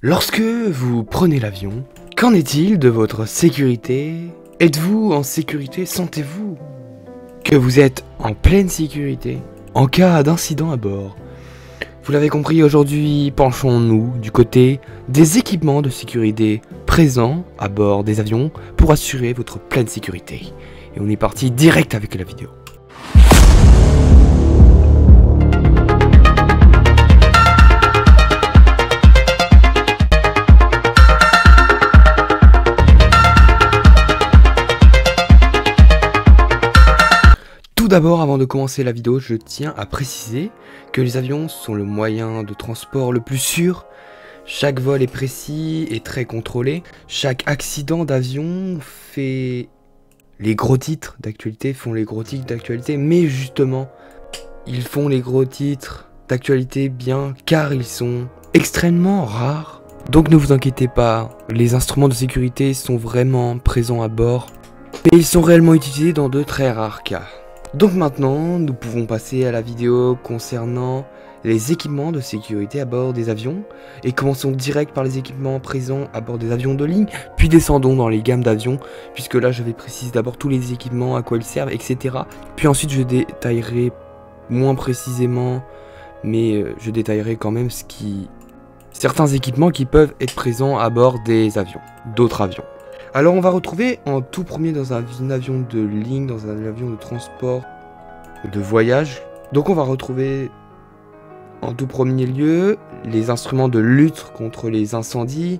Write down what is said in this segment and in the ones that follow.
Lorsque vous prenez l'avion, qu'en est-il de votre sécurité? Êtes-vous en sécurité? Sentez-vous que vous êtes en pleine sécurité en cas d'incident à bord? Vous l'avez compris, aujourd'hui, penchons-nous du côté des équipements de sécurité présents à bord des avions pour assurer votre pleine sécurité. Et on est parti direct avec la vidéo. Tout d'abord, avant de commencer la vidéo, je tiens à préciser que les avions sont le moyen de transport le plus sûr. Chaque vol est précis et très contrôlé. Chaque accident d'avion fait les gros titres d'actualité, mais justement, ils font les gros titres d'actualité bien car ils sont extrêmement rares. Donc ne vous inquiétez pas, les instruments de sécurité sont vraiment présents à bord, mais ils sont réellement utilisés dans de très rares cas. Donc maintenant, nous pouvons passer à la vidéo concernant les équipements de sécurité à bord des avions. Et commençons direct par les équipements présents à bord des avions de ligne, puis descendons dans les gammes d'avions, puisque là je vais préciser d'abord tous les équipements, à quoi ils servent, etc. Puis ensuite je détaillerai moins précisément, mais je détaillerai quand même certains équipements qui peuvent être présents à bord des avions, d'autres avions. Alors on va retrouver en tout premier dans un avion de ligne, dans un avion de transport, de voyage. Donc on va retrouver en tout premier lieu les instruments de lutte contre les incendies,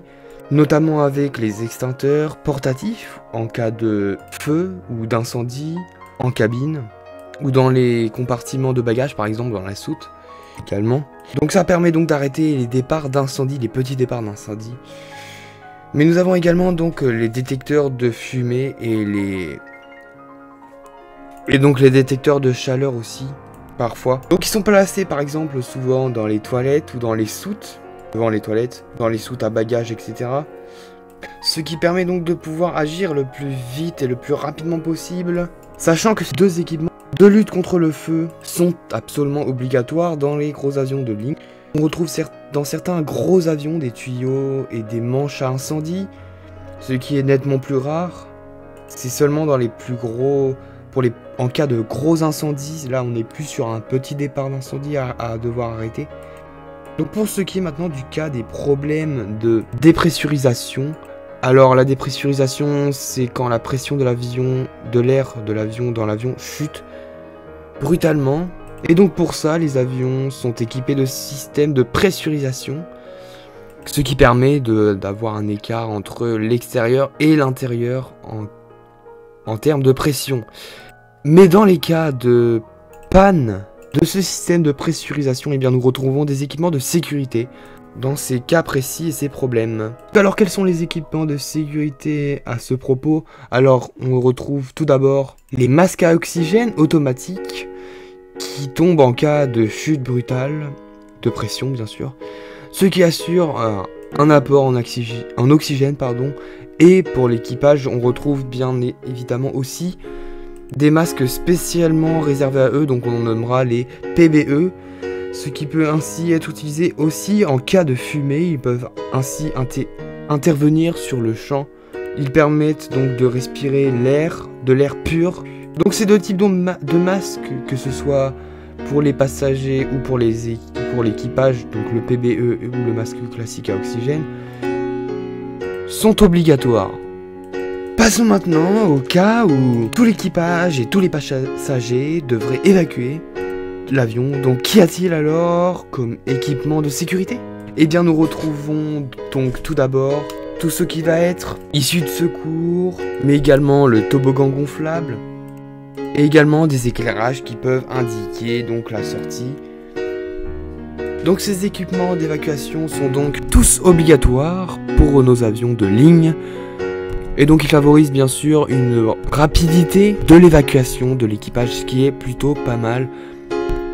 notamment avec les extincteurs portatifs en cas de feu ou d'incendie en cabine, ou dans les compartiments de bagages par exemple dans la soute également. Donc ça permet donc d'arrêter les départs d'incendie, les petits départs d'incendie. Mais nous avons également donc les détecteurs de fumée et donc les détecteurs de chaleur aussi, parfois. Donc ils sont placés par exemple souvent dans les toilettes ou dans les soutes, devant les toilettes, dans les soutes à bagages, etc. Ce qui permet donc de pouvoir agir le plus vite et le plus rapidement possible, sachant que ces deux équipements de lutte contre le feu sont absolument obligatoires dans les gros avions de ligne. On retrouve dans certains gros avions des tuyaux et des manches à incendie, ce qui est nettement plus rare. C'est seulement dans les plus gros, en cas de gros incendies, là on n'est plus sur un petit départ d'incendie à devoir arrêter. Donc pour ce qui est maintenant du cas des problèmes de dépressurisation, alors la dépressurisation c'est quand la pression de l'air de l'avion dans l'avion chute brutalement. Et donc pour ça, les avions sont équipés de systèmes de pressurisation, ce qui permet d'avoir un écart entre l'extérieur et l'intérieur en termes de pression. Mais dans les cas de panne de ce système de pressurisation, eh bien nous retrouvons des équipements de sécurité dans ces cas précis et ces problèmes. Alors quels sont les équipements de sécurité à ce propos? Alors on retrouve tout d'abord les masques à oxygène automatiques, qui tombe en cas de chute brutale, de pression bien sûr, ce qui assure un apport en oxygène, et pour l'équipage on retrouve bien évidemment aussi des masques spécialement réservés à eux, donc on nommera les PBE, ce qui peut ainsi être utilisé aussi en cas de fumée. Ils peuvent ainsi intervenir sur le champ, ils permettent donc de respirer de l'air pur. Donc ces deux types de masques, que ce soit pour les passagers ou pour l'équipage, donc le PBE ou le masque classique à oxygène, sont obligatoires. Passons maintenant au cas où tout l'équipage et tous les passagers devraient évacuer l'avion. Donc qu'y a-t-il alors comme équipement de sécurité? Eh bien nous retrouvons donc tout d'abord tout ce qui va être issu de secours, mais également le toboggan gonflable, et également des éclairages qui peuvent indiquer donc la sortie. Donc ces équipements d'évacuation sont donc tous obligatoires pour nos avions de ligne, et donc ils favorisent bien sûr une rapidité de l'évacuation de l'équipage, ce qui est plutôt pas mal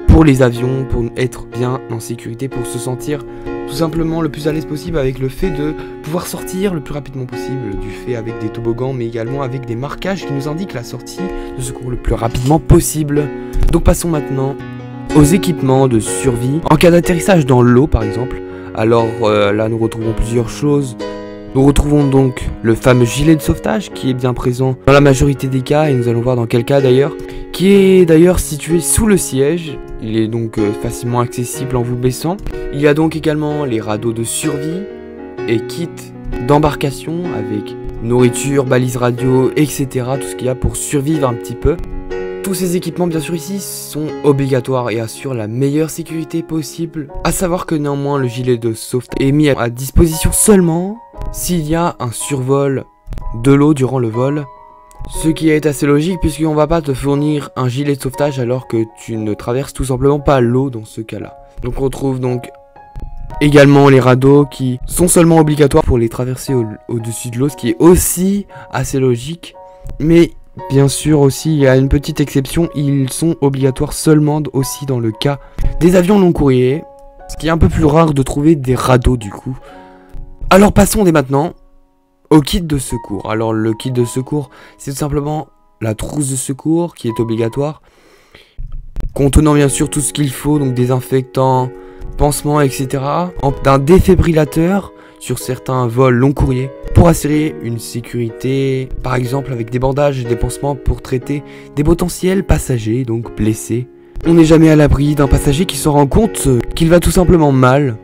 pour les avions, pour être bien en sécurité, pour se sentir tout simplement le plus à l'aise possible avec le fait de pouvoir sortir le plus rapidement possible du fait avec des toboggans, mais également avec des marquages qui nous indiquent la sortie de secours le plus rapidement possible. Donc passons maintenant aux équipements de survie en cas d'atterrissage dans l'eau par exemple, Alors là nous retrouvons plusieurs choses. Nous retrouvons donc le fameux gilet de sauvetage qui est bien présent dans la majorité des cas, et nous allons voir dans quel cas d'ailleurs, qui est d'ailleurs situé sous le siège. Il est donc facilement accessible en vous baissant. Il y a donc également les radeaux de survie et kits d'embarcation avec nourriture, balises radio, etc. Tout ce qu'il y a pour survivre un petit peu. Tous ces équipements bien sûr ici sont obligatoires et assurent la meilleure sécurité possible. À savoir que néanmoins le gilet de sauvetage est mis à disposition seulement s'il y a un survol de l'eau durant le vol. Ce qui est assez logique puisqu'on va pas te fournir un gilet de sauvetage alors que tu ne traverses tout simplement pas l'eau dans ce cas là. Donc on retrouve donc également les radeaux qui sont seulement obligatoires pour les traverser au-dessus de l'eau, ce qui est aussi assez logique. Mais bien sûr aussi il y a une petite exception, ils sont obligatoires seulement aussi dans le cas des avions long courrier, ce qui est un peu plus rare de trouver des radeaux du coup. Alors passons dès maintenant au kit de secours. Alors le kit de secours, c'est tout simplement la trousse de secours qui est obligatoire, contenant bien sûr tout ce qu'il faut, donc désinfectants, pansements, etc. D'un défibrillateur sur certains vols long courrier pour assurer une sécurité, par exemple avec des bandages et des pansements pour traiter des potentiels passagers, donc blessés. On n'est jamais à l'abri d'un passager qui se rend compte qu'il va tout simplement mal.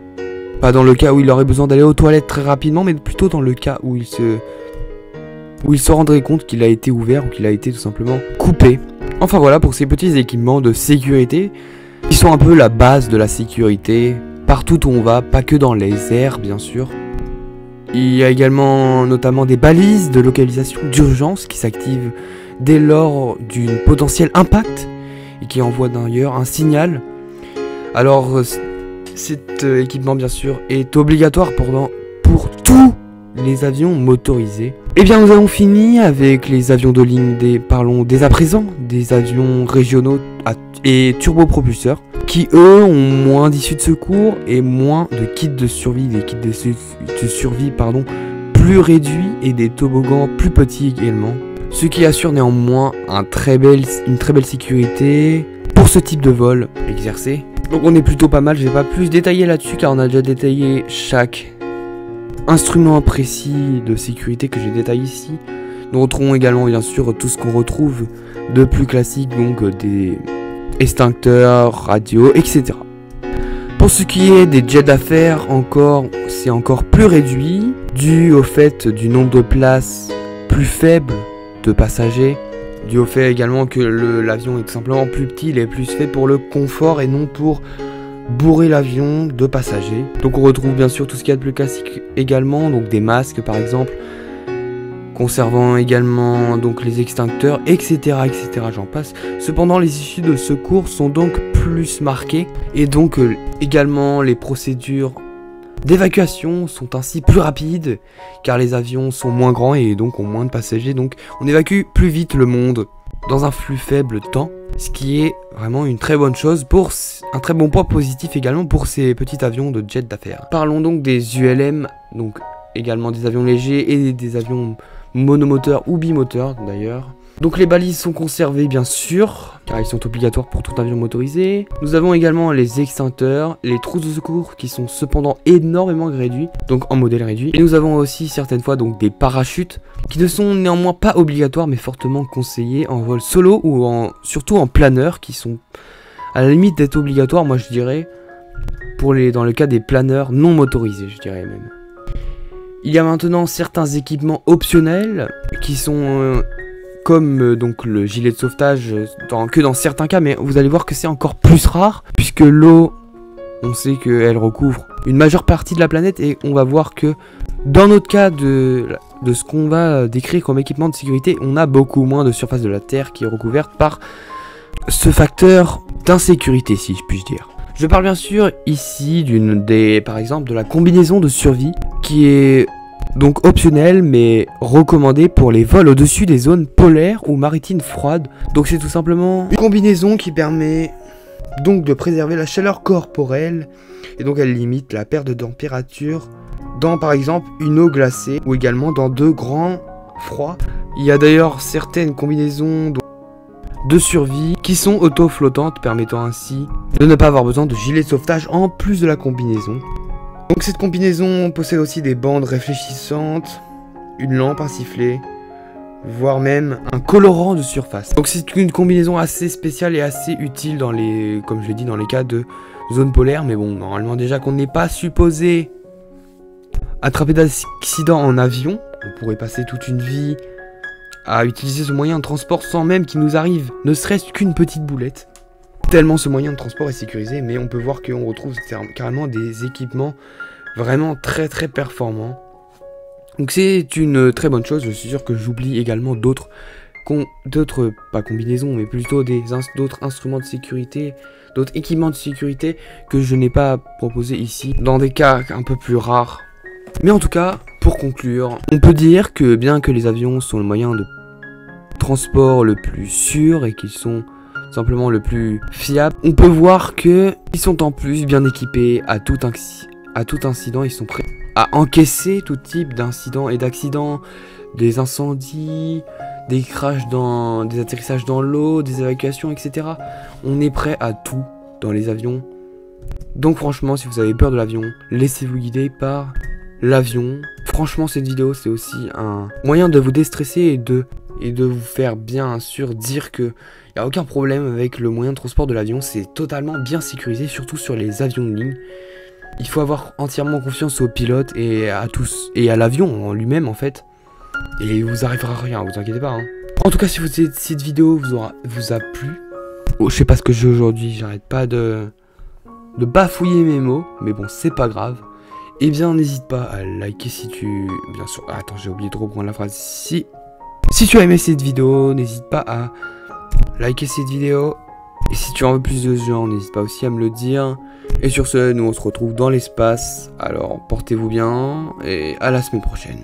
Pas dans le cas où il aurait besoin d'aller aux toilettes très rapidement, mais plutôt dans le cas où il se rendrait compte qu'il a été ouvert ou qu'il a été tout simplement coupé. Enfin voilà pour ces petits équipements de sécurité qui sont un peu la base de la sécurité partout où on va, pas que dans les airs bien sûr. Il y a également notamment des balises de localisation d'urgence qui s'activent dès lors d'une potentiel impact et qui envoient d'ailleurs un signal. Alors cet équipement bien sûr est obligatoire pour tous les avions motorisés. Et bien nous avons fini avec les avions de ligne, parlons dès à présent des avions régionaux et turbopropulseurs qui eux ont moins d'issues de secours et moins de kits de survie, des kits de survie plus réduits et des toboggans plus petits également. Ce qui assure néanmoins une très belle sécurité pour ce type de vol exercé. Donc on est plutôt pas mal, je vais pas plus détailler là-dessus car on a déjà détaillé chaque instrument précis de sécurité que j'ai détaillé ici. Nous retrouvons également bien sûr tout ce qu'on retrouve de plus classique, donc des extincteurs, radios, etc. Pour ce qui est des jets d'affaires, c'est encore plus réduit, dû au fait du nombre de places plus faible de passagers, dû au fait également que l'avion est tout simplement plus petit, il est plus fait pour le confort et non pour bourrer l'avion de passagers. Donc on retrouve bien sûr tout ce qu'il y a de plus classique également, donc des masques par exemple, conservant également donc les extincteurs, etc. j'en passe. Cependant les issues de secours sont donc plus marquées et donc également les procédures d'évacuation sont ainsi plus rapides car les avions sont moins grands et donc ont moins de passagers, donc on évacue plus vite le monde dans un plus faible temps, ce qui est vraiment une très bonne chose, pour un très bon point positif également pour ces petits avions de jet d'affaires. Parlons donc des ULM, donc également des avions légers et des avions monomoteurs ou bimoteurs d'ailleurs. Donc les balises sont conservées bien sûr, car ils sont obligatoires pour tout avion motorisé. Nous avons également les extincteurs, les trousses de secours qui sont cependant énormément réduits, donc en modèle réduit. Et nous avons aussi certaines fois donc des parachutes, qui ne sont néanmoins pas obligatoires mais fortement conseillés en vol solo ou surtout en planeur, qui sont à la limite d'être obligatoires, moi je dirais, dans le cas des planeurs non motorisés, je dirais même. Il y a maintenant certains équipements optionnels qui sont comme donc le gilet de sauvetage que dans certains cas, mais vous allez voir que c'est encore plus rare puisque l'eau, on sait qu'elle recouvre une majeure partie de la planète et on va voir que dans notre cas de ce qu'on va décrire comme équipement de sécurité, on a beaucoup moins de surface de la Terre qui est recouverte par ce facteur d'insécurité, si je puis dire. Je parle bien sûr ici par exemple de la combinaison de survie qui est donc optionnelle mais recommandée pour les vols au-dessus des zones polaires ou maritimes froides. Donc c'est tout simplement une combinaison qui permet donc de préserver la chaleur corporelle et donc elle limite la perte de température dans par exemple une eau glacée ou également dans de grands froids. Il y a d'ailleurs certaines combinaisons de survie qui sont auto-flottantes, permettant ainsi de ne pas avoir besoin de gilet de sauvetage en plus de la combinaison. Donc cette combinaison possède aussi des bandes réfléchissantes, une lampe, un sifflet, voire même un colorant de surface. Donc c'est une combinaison assez spéciale et assez utile dans les, comme je l'ai dit, dans les cas de zone polaire. Mais bon, normalement déjà qu'on n'est pas supposé attraper d'accidents en avion, on pourrait passer toute une vie à utiliser ce moyen de transport sans même qu'il nous arrive ne serait-ce qu'une petite boulette. Tellement ce moyen de transport est sécurisé, mais on peut voir qu'on retrouve carrément des équipements vraiment très performants. Donc c'est une très bonne chose. Je suis sûr que j'oublie également d'autres pas combinaisons, mais plutôt d'autres instruments de sécurité, d'autres équipements de sécurité que je n'ai pas proposé ici, dans des cas un peu plus rares. Mais en tout cas, pour conclure, on peut dire que bien que les avions sont le moyen de transport le plus sûr et qu'ils sont simplement le plus fiable, on peut voir que ils sont en plus bien équipés à tout incident, ils sont prêts à encaisser tout type d'incidents et d'accidents, des incendies, des crashs des atterrissages dans l'eau, des évacuations, etc. On est prêt à tout dans les avions. Donc franchement, si vous avez peur de l'avion, laissez-vous guider par l'avion. Franchement, cette vidéo, c'est aussi un moyen de vous déstresser et de vous faire bien sûr dire que il n'y a aucun problème avec le moyen de transport de l'avion. C'est totalement bien sécurisé, surtout sur les avions de ligne. Il faut avoir entièrement confiance aux pilotes et à tous, et à l'avion en lui-même en fait. Et il vous arrivera rien, vous inquiétez pas. Hein. En tout cas, si cette vidéo vous a plu, oh, je sais pas ce que j'ai aujourd'hui, j'arrête pas de bafouiller mes mots, mais bon, c'est pas grave. Et bien, n'hésite pas à liker si tu... Bien sûr, attends, j'ai oublié de reprendre la phrase. Si tu as aimé cette vidéo, n'hésite pas à liker cette vidéo. Et si tu en veux plus de ce genre, n'hésite pas aussi à me le dire. Et sur ce, nous on se retrouve dans l'espace. Alors, portez-vous bien et à la semaine prochaine.